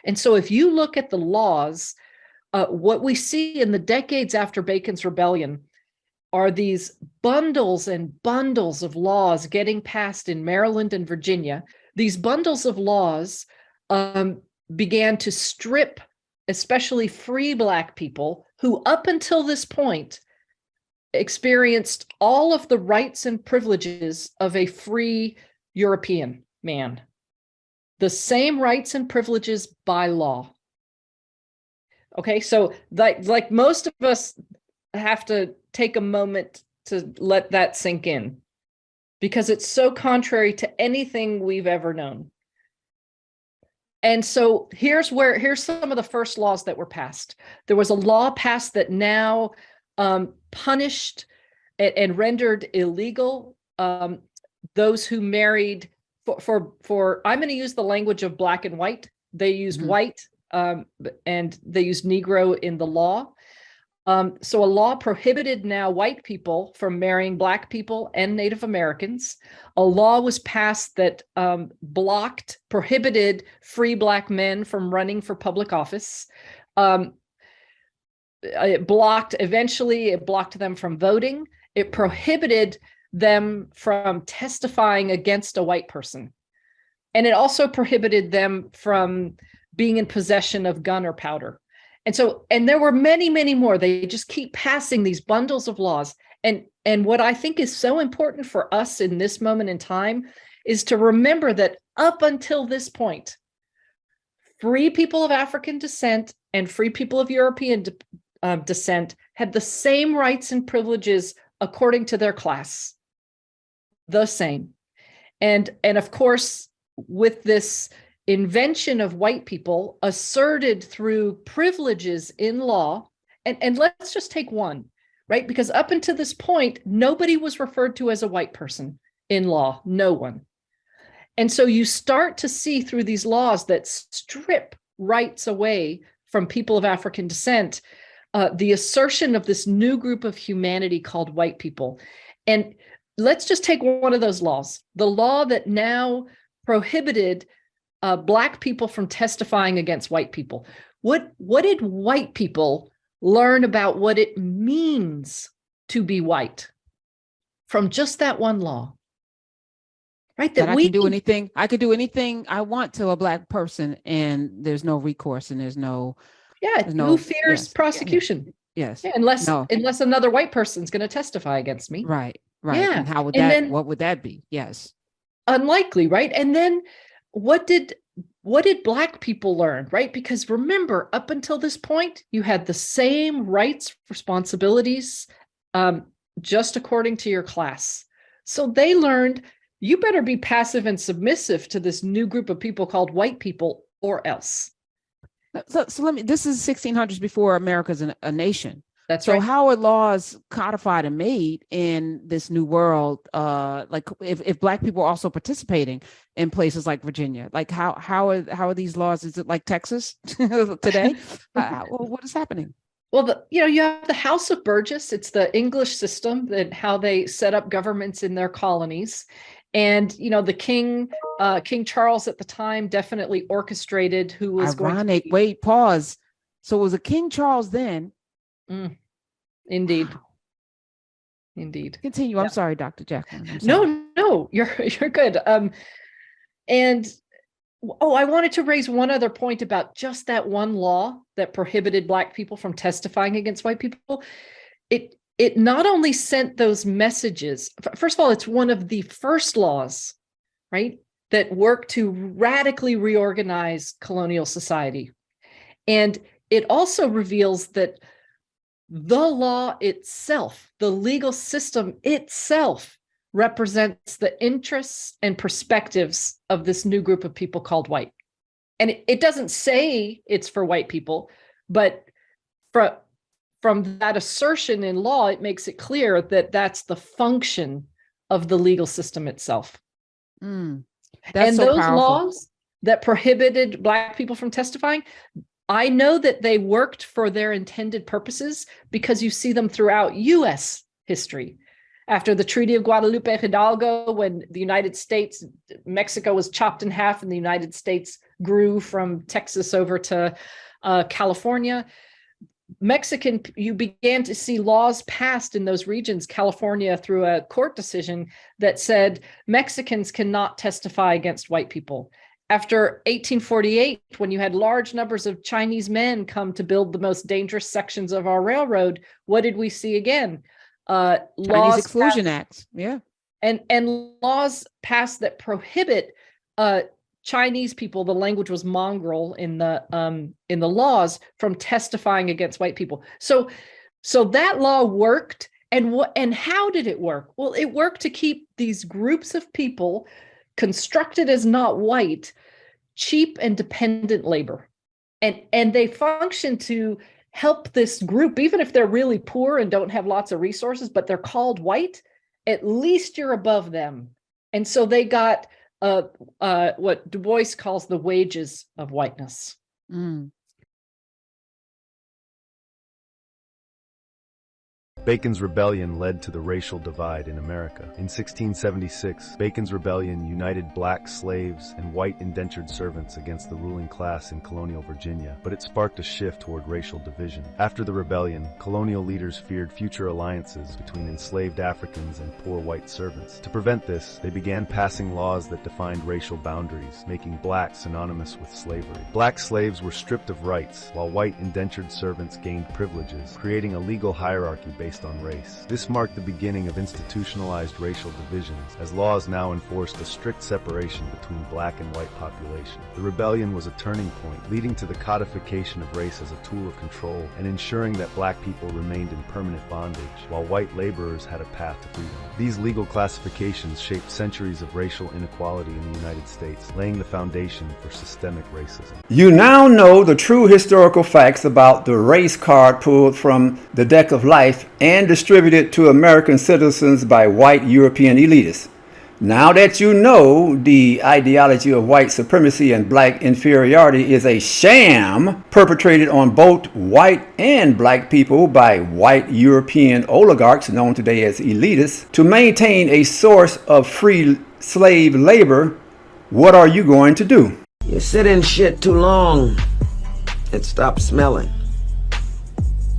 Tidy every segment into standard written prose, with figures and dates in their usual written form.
And so if you look at the laws, what we see in the decades after Bacon's Rebellion are these bundles and bundles of laws getting passed in Maryland and Virginia. These bundles of laws began to strip especially free Black people who up until this point experienced all of the rights and privileges of a free European man. The same rights and privileges by law. Okay, so like most of us have to take a moment to let that sink in, because it's so contrary to anything we've ever known. And so here's some of the first laws that were passed. There was a law passed that now punished and rendered illegal those who married for I'm going to use the language of Black and white. They used white and they used Negro in the law. So a law prohibited now white people from marrying Black people and Native Americans. A law was passed that prohibited free Black men from running for public office. It blocked them from voting. It prohibited them from testifying against a white person. And it also prohibited them from being in possession of gun or powder. And there were many, many more. They just keep passing these bundles of laws. And what I think is so important for us in this moment in time is to remember that up until this point, free people of African descent and free people of European descent had the same rights and privileges according to their class. The same. And of course, with this invention of white people asserted through privileges in law, and let's just take one, right? Because up until this point, nobody was referred to as a white person in law, no one. And so you start to see through these laws that strip rights away from people of African descent, the assertion of this new group of humanity called white people. And let's just take one of those laws, the law that now prohibited Black people from testifying against white people. What did white people learn about what it means to be white from just that one law? Right? That I can do anything I want to a Black person, and there's no recourse, and there's no who fears prosecution? Yes. Yeah, unless another white person's going to testify against me. Right. Yeah. And how would what would that be? Yes. Unlikely, right? And then what did Black people learn, right? Because remember, up until this point, you had the same rights, responsibilities, just according to your class. So they learned, you better be passive and submissive to this new group of people called white people, or else. So this is 1600s before America's a nation. That's right. So how are laws codified and made in this new world? Like if Black people are also participating in places like Virginia, like how are these laws? Is it like Texas today? What is happening? Well, you have the House of Burgess. It's the English system, that how they set up governments in their colonies. And, the King Charles at the time definitely orchestrated who was ironic. Wait, pause. So it was a King Charles then. Indeed. Wow. Indeed. Continue. I'm sorry, Dr. Jacqueline. No, you're good. And I wanted to raise one other point about just that one law that prohibited Black people from testifying against white people. It not only sent those messages, first of all, it's one of the first laws, right, that worked to radically reorganize colonial society. And it also reveals that the law itself, the legal system itself, represents the interests and perspectives of this new group of people called white. And it doesn't say it's for white people, but from that assertion in law, it makes it clear that that's the function of the legal system itself. That's and so those powerful. Laws that prohibited Black people from testifying, I know that they worked for their intended purposes because you see them throughout U.S. history. After the Treaty of Guadalupe Hidalgo, when the United States, Mexico was chopped in half and the United States grew from Texas over to California. You began to see laws passed in those regions, California through a court decision that said Mexicans cannot testify against white people. After 1848, when you had large numbers of Chinese men come to build the most dangerous sections of our railroad, what did we see again? Chinese Exclusion Acts, yeah. And laws passed that prohibit Chinese people, the language was mongrel in the laws, from testifying against white people. So that law worked. And how did it work? Well, it worked to keep these groups of people constructed as not white, cheap and dependent labor. And they function to help this group, even if they're really poor and don't have lots of resources, but they're called white, at least you're above them. And so they got what Du Bois calls the wages of whiteness. Mm. Bacon's Rebellion led to the racial divide in America. In 1676, Bacon's Rebellion united black slaves and white indentured servants against the ruling class in colonial Virginia, but it sparked a shift toward racial division. After the rebellion, colonial leaders feared future alliances between enslaved Africans and poor white servants. To prevent this, they began passing laws that defined racial boundaries, making black synonymous with slavery. Black slaves were stripped of rights, while white indentured servants gained privileges, creating a legal hierarchy based on race. This marked the beginning of institutionalized racial divisions, as laws now enforced a strict separation between black and white population. The rebellion was a turning point, leading to the codification of race as a tool of control and ensuring that black people remained in permanent bondage, while white laborers had a path to freedom. These legal classifications shaped centuries of racial inequality in the United States, laying the foundation for systemic racism. You now know the true historical facts about the race card pulled from the deck of life and distributed to American citizens by white European elitists. Now that you know the ideology of white supremacy and black inferiority is a sham perpetrated on both white and black people by white European oligarchs, known today as elitists, to maintain a source of free slave labor, what are you going to do? You sit in shit too long, it stops smelling.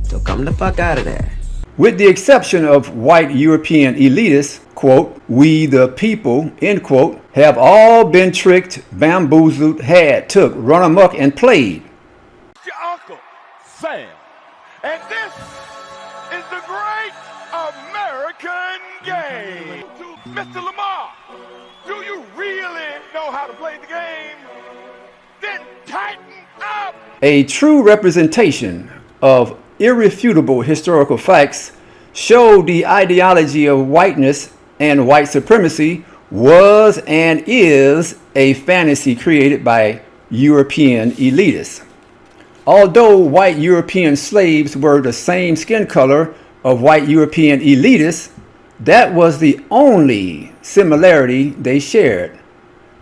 So come the fuck out of there. With the exception of white European elitists, quote, we the people, end quote, have all been tricked, bamboozled, had, took, run amok, and played. Your uncle, Sam. And this is the great American game. Mr. Lamar, do you really know how to play the game? Then tighten up. A true representation of irrefutable historical facts show the ideology of whiteness and white supremacy was and is a fantasy created by European elitists. Although white European slaves were the same skin color of white European elitists, that was the only similarity they shared.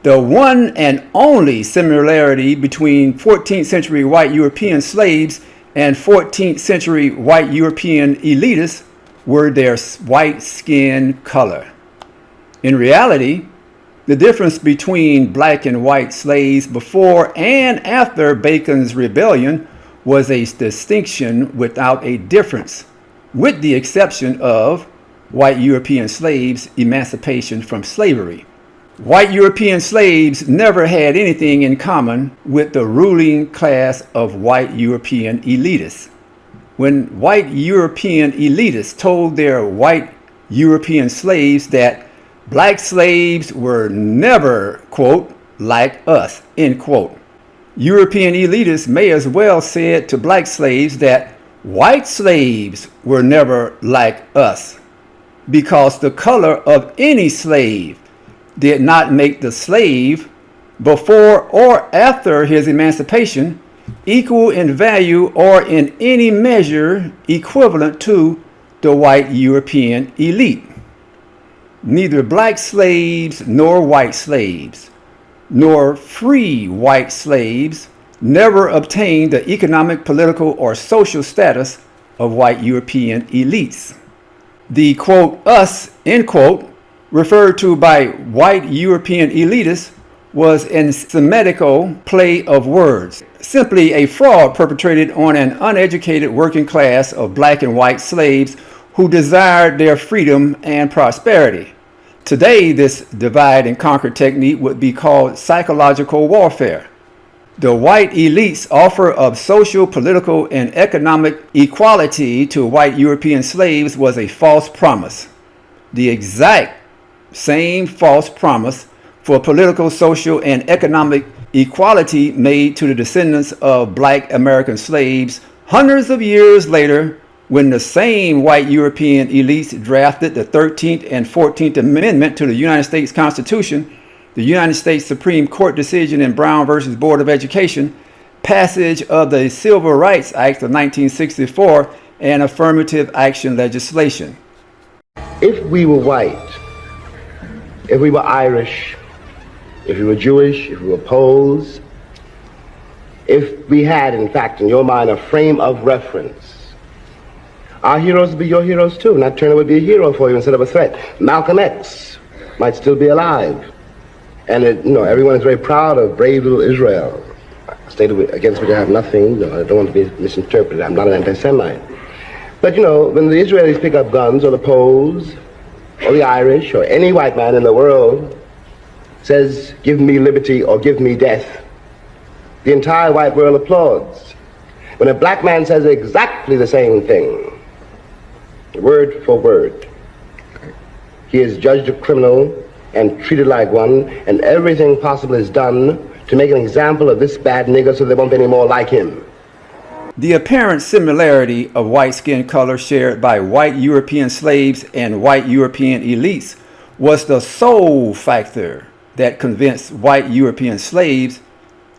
The one and only similarity between 14th century white European slaves and 14th century white European elitists were their white skin color. In reality, the difference between black and white slaves before and after Bacon's Rebellion was a distinction without a difference, with the exception of white European slaves' emancipation from slavery. White European slaves never had anything in common with the ruling class of white European elitists. When white European elitists told their white European slaves that black slaves were never, quote, like us, end quote, European elitists may as well said to black slaves that white slaves were never like us, because the color of any slave did not make the slave, before or after his emancipation, equal in value or in any measure equivalent to the white European elite. Neither black slaves nor white slaves, nor free white slaves, never obtained the economic, political, or social status of white European elites. The quote, us, end quote, referred to by white European elitists was an Semitical play of words, simply a fraud perpetrated on an uneducated working class of black and white slaves who desired their freedom and prosperity. Today, this divide and conquer technique would be called psychological warfare. The white elite's offer of social, political, and economic equality to white European slaves was a false promise. The exact same false promise for political, social, and economic equality made to the descendants of black American slaves hundreds of years later, when the same white European elites drafted the 13th and 14th Amendment to the United States Constitution, the United States Supreme Court decision in Brown versus Board of Education, passage of the Civil Rights Act of 1964, and affirmative action legislation. If we were white, if we were Irish, if we were Jewish, if we were Poles, if we had, in fact, in your mind, a frame of reference, our heroes would be your heroes too. Nat Turner would be a hero for you instead of a threat. Malcolm X might still be alive. And everyone is very proud of brave little Israel, a state against which I have nothing. I don't want to be misinterpreted. I'm not an anti-Semite. But when the Israelis pick up guns, or the Poles, or the Irish, or any white man in the world says, "Give me liberty or give me death," the entire white world applauds. When a black man says exactly the same thing, word for word, he is judged a criminal and treated like one, and everything possible is done to make an example of this bad nigger so there won't be any more like him. The apparent similarity of white skin color shared by white European slaves and white European elites was the sole factor that convinced white European slaves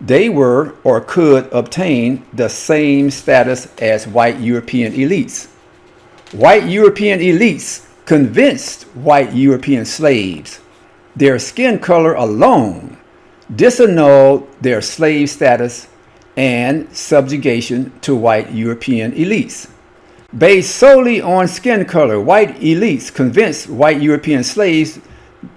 they were or could obtain the same status as white European elites. White European elites convinced white European slaves their skin color alone disannulled their slave status and subjugation to white European elites. Based solely on skin color, white elites convinced white European slaves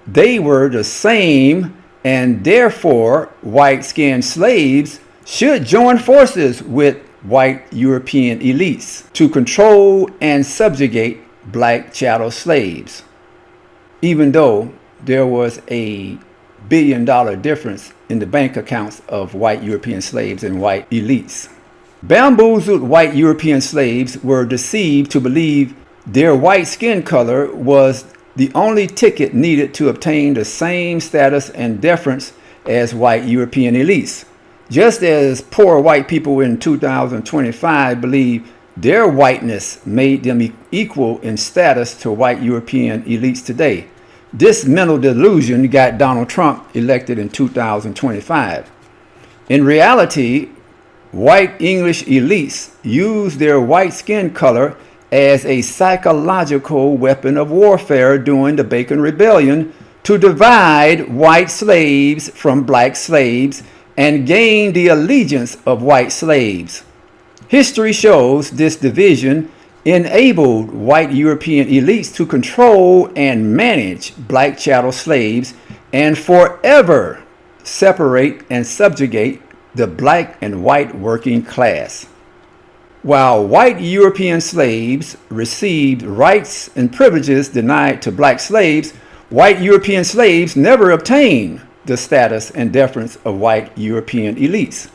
they were the same, and therefore white skinned slaves should join forces with white European elites to control and subjugate black chattel slaves. Even though there was a $1 billion difference in the bank accounts of white European slaves and white elites. Bamboozled white European slaves were deceived to believe their white skin color was the only ticket needed to obtain the same status and deference as white European elites. Just as poor white people in 2025 believe their whiteness made them equal in status to white European elites today. This mental delusion got Donald Trump elected in 2025. In reality, white English elites used their white skin color as a psychological weapon of warfare during the Bacon Rebellion to divide white slaves from black slaves and gain the allegiance of white slaves. History shows this division enabled white European elites to control and manage black chattel slaves and forever separate and subjugate the black and white working class. While white European slaves received rights and privileges denied to black slaves, white European slaves never obtained the status and deference of white European elites.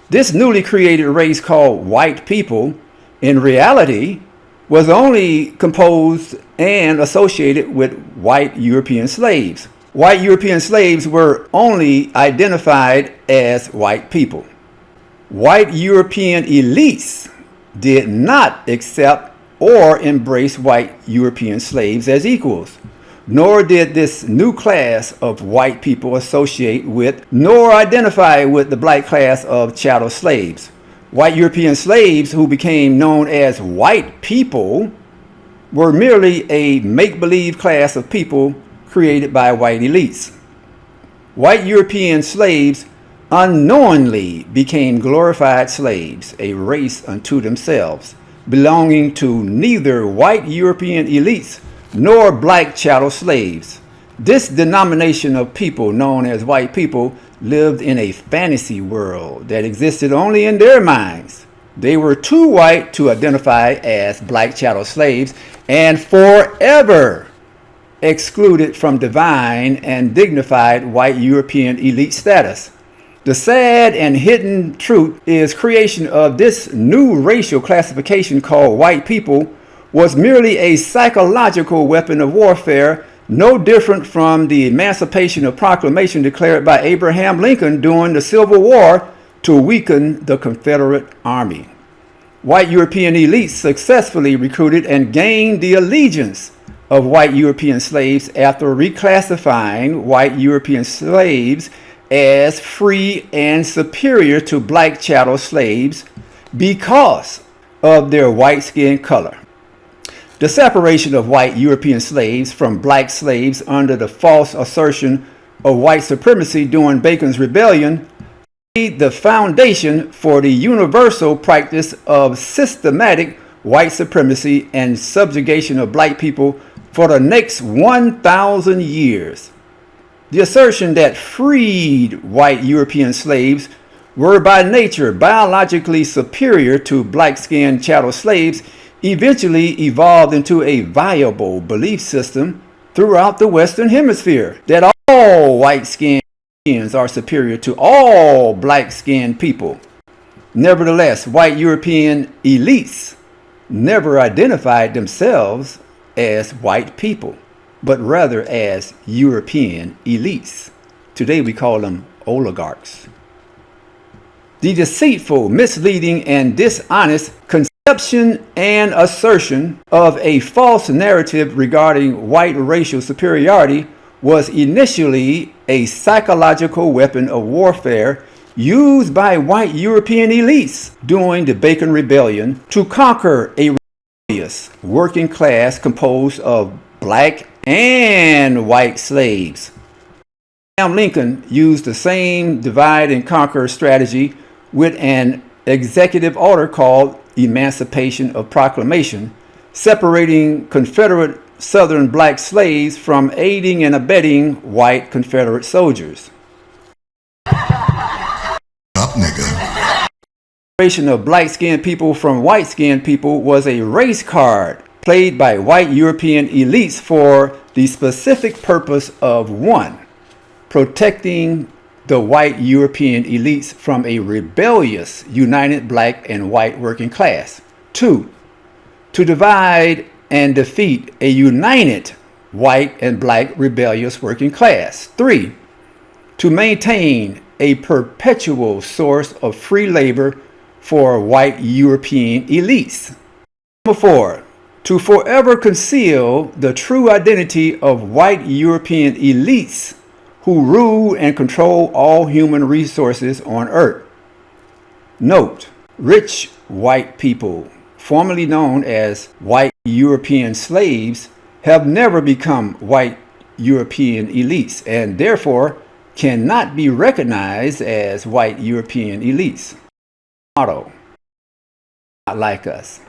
This newly created race called white people in reality was only composed and associated with white European slaves. White European slaves were only identified as white people. White European elites did not accept or embrace white European slaves as equals, nor did this new class of white people associate with nor identify with the black class of chattel slaves. White European slaves who became known as white people were merely a make-believe class of people created by white elites. White European slaves unknowingly became glorified slaves, a race unto themselves, belonging to neither white European elites nor black chattel slaves. This denomination of people known as white people lived in a fantasy world that existed only in their minds. They were too white to identify as black chattel slaves and forever excluded from divine and dignified white European elite status. The sad and hidden truth is creation of this new racial classification called white people was merely a psychological weapon of warfare, no different from the Emancipation Proclamation declared by Abraham Lincoln during the Civil War to weaken the Confederate Army. White European elites successfully recruited and gained the allegiance of white European slaves after reclassifying white European slaves as free and superior to black chattel slaves because of their white skin color. The separation of white European slaves from black slaves under the false assertion of white supremacy during Bacon's Rebellion laid the foundation for the universal practice of systematic white supremacy and subjugation of black people for the next 1,000 years. The assertion that freed white European slaves were by nature biologically superior to black-skinned chattel slaves eventually evolved into a viable belief system throughout the Western Hemisphere that all white-skinned are superior to all black-skinned people. Nevertheless, white European elites never identified themselves as white people, but rather as European elites. Today we call them oligarchs. The deceitful, misleading, and dishonest conception and assertion of a false narrative regarding white racial superiority was initially a psychological weapon of warfare used by white European elites during the Bacon Rebellion to conquer a rebellious working class composed of black and white slaves. Abraham Lincoln used the same divide and conquer strategy with an executive order called Emancipation Proclamation, separating Confederate Southern black slaves from aiding and abetting white Confederate soldiers. Up, nigga. Separation of black-skinned people from white-skinned people was a race card played by white European elites for the specific purpose of 1. Protecting the white European elites from a rebellious united black and white working class. 2. To divide and defeat a united white and black rebellious working class. 3. To maintain a perpetual source of free labor for white European elites. 4. To forever conceal the true identity of white European elites who rule and control all human resources on earth. Note, rich white people, formerly known as white European slaves, have never become white European elites and therefore cannot be recognized as white European elites. Motto, not like us.